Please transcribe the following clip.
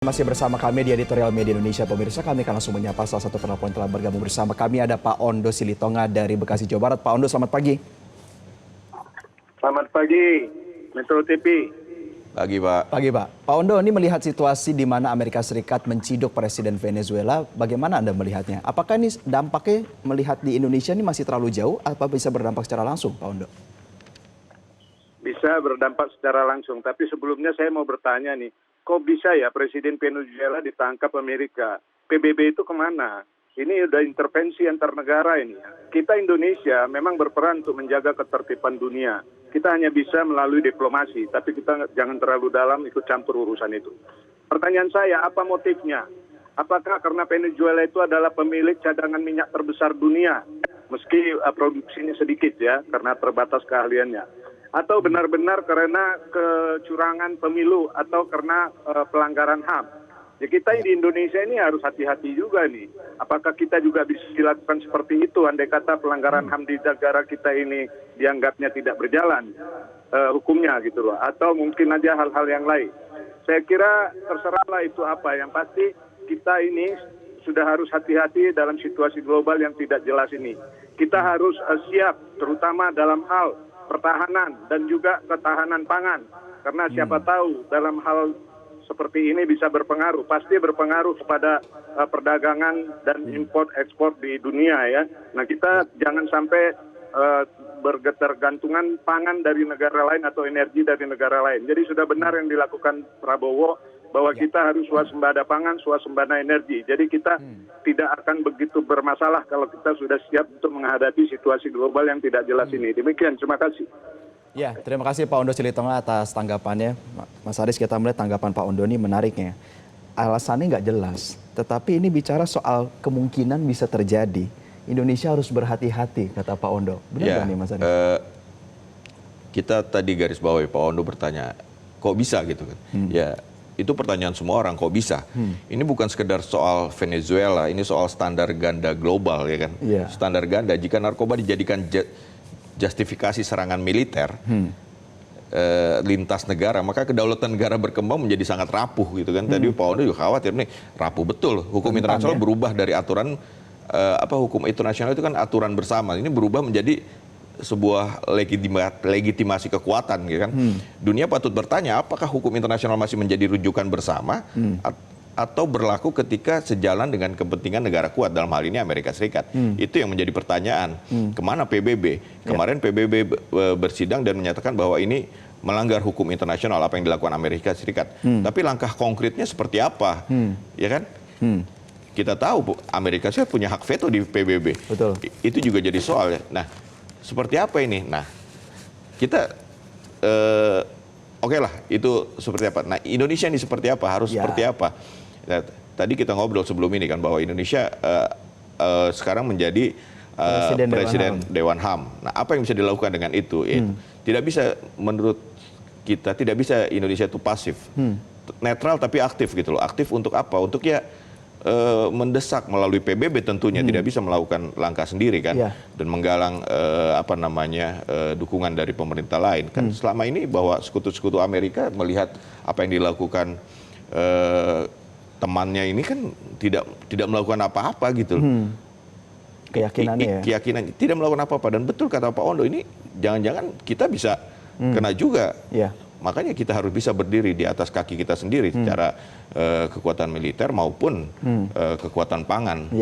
Masih bersama kami di Editorial Media Indonesia, pemirsa. Kami akan langsung menyapa salah satu penelpon yang telah bergabung bersama kami. Ada Pak Ondo Silitonga dari Bekasi, Jawa Barat. Pak Ondo, selamat pagi. Selamat pagi, Metro TV. Pagi, Pak. Pagi, Pak. Pak Ondo, ini melihat situasi di mana Amerika Serikat menciduk Presiden Venezuela, bagaimana Anda melihatnya? Apakah ini dampaknya melihat di Indonesia ini masih terlalu jauh, atau bisa berdampak secara langsung, Pak Ondo? Bisa berdampak secara langsung, tapi sebelumnya saya mau bertanya nih, kok bisa ya Presiden Venezuela ditangkap Amerika? PBB itu kemana? Ini udah intervensi antar negara ini. Kita Indonesia memang berperan untuk menjaga ketertiban dunia. Kita hanya bisa melalui diplomasi, tapi kita jangan terlalu dalam ikut campur urusan itu. Pertanyaan saya, apa motifnya? Apakah karena Venezuela itu adalah pemilik cadangan minyak terbesar dunia, meski produksinya sedikit ya, karena terbatas keahliannya? Atau benar-benar karena kecurangan pemilu atau karena pelanggaran HAM? Ya, kita di Indonesia ini harus hati-hati juga nih. Apakah kita juga bisa dilakukan seperti itu andai kata pelanggaran HAM di negara kita ini dianggapnya tidak berjalan hukumnya gitu loh. Atau mungkin aja hal-hal yang lain. Saya kira terserahlah itu apa. Yang pasti kita ini sudah harus hati-hati dalam situasi global yang tidak jelas ini. Kita harus siap terutama dalam hal pertahanan dan juga ketahanan pangan. Karena siapa tahu dalam hal seperti ini bisa berpengaruh, pasti berpengaruh kepada perdagangan dan import-ekspor di dunia ya. Nah kita jangan sampai berketergantungan pangan dari negara lain atau energi dari negara lain. Jadi sudah benar yang dilakukan Prabowo bahwa kita harus swasembada pangan, swasembada energi. Jadi kita tidak akan begitu bermasalah kalau kita sudah siap untuk menghadapi situasi global yang tidak jelas ini. Demikian, terima kasih. Ya, terima kasih Pak Ondo Silitonga atas tanggapannya. Mas Haris, kita melihat tanggapan Pak Ondo ini menariknya. Alasannya nggak jelas, tetapi ini bicara soal kemungkinan bisa terjadi. Indonesia harus berhati-hati, kata Pak Ondo. Benar nggak nih Mas Haris? Kita tadi garis bawahi, Pak Ondo bertanya, kok bisa gitu kan? Ya, itu pertanyaan semua orang, kok bisa? Ini bukan sekedar soal Venezuela, ini soal standar ganda global ya kan? Standar ganda, jika narkoba dijadikan justifikasi serangan militer lintas negara, maka kedaulatan negara berkembang menjadi sangat rapuh gitu kan. Tadi Pak Ondo juga khawatir nih, rapuh betul. Hukum internasional berubah dari aturan hukum internasional itu kan aturan bersama. Ini berubah menjadi sebuah legitimasi kekuatan gitu kan. Dunia patut bertanya, apakah hukum internasional masih menjadi rujukan bersama atau berlaku ketika sejalan dengan kepentingan negara kuat, dalam hal ini Amerika Serikat. Itu yang menjadi pertanyaan. Kemana PBB? Kemarin PBB bersidang dan menyatakan bahwa ini melanggar hukum internasional apa yang dilakukan Amerika Serikat. Tapi langkah konkretnya seperti apa? Ya kan? Kita tahu Amerika Serikat punya hak veto di PBB. Betul. Itu juga jadi soal ya. Nah, seperti apa ini? Nah, kita oke lah, itu seperti apa. Nah, Indonesia ini seperti apa? Harus seperti apa? Nah, tadi kita ngobrol sebelum ini kan bahwa Indonesia sekarang menjadi Presiden Dewan HAM. Nah, apa yang bisa dilakukan dengan itu? Tidak bisa, menurut kita, tidak bisa Indonesia itu pasif. Netral tapi aktif gitu loh. Aktif untuk apa? Untuk ya mendesak melalui PBB tentunya, tidak bisa melakukan langkah sendiri kan, dan menggalang dukungan dari pemerintah lain kan. Selama ini bahwa sekutu-sekutu Amerika melihat apa yang dilakukan temannya ini kan tidak melakukan apa-apa gitu. Keyakinannya ya? Keyakinan tidak melakukan apa-apa, dan betul kata Pak Ondo, ini jangan-jangan kita bisa kena juga. Makanya kita harus bisa berdiri di atas kaki kita sendiri secara kekuatan militer maupun kekuatan pangan.